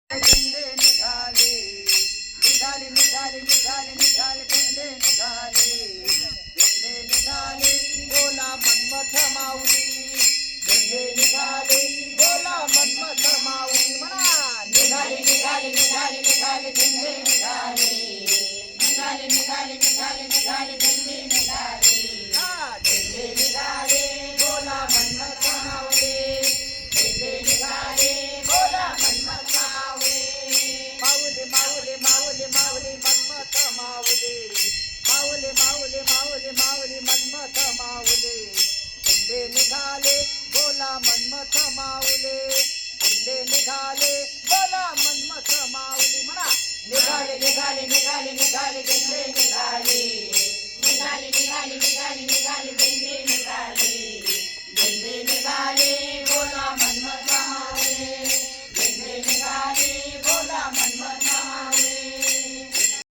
झेंडे निघाले निघाले निघाले निघाले निघाले झेंडे निघाले झेंडे निघाले बोला मन्मथ माऊली झेंडे निघाले बोला मन्मथ माऊली म्हणा निघाले निघाले निघाले निघाले झेंडे निघाले निघाले निघाले निघाले निघाले झेंडे निघाले झेंडे निघाले बोला मन्मथ माऊली झेंडे निघाले बोला मन्मथ माऊली माऊली माऊली माऊली मन्मथ माऊली माऊली माऊली माऊली माऊली मन्मथ माऊली झेंडे निघाले बोला मन्मथ माऊली झेंडे निघाले बोला मन्मथ माऊली म्हणा निघाले निघाले निघाले निघाले झेंडे निघाले निघाले निघाले निघाले निघाले झेंडे निघाले झेंडे निघाले बोला मन्मथ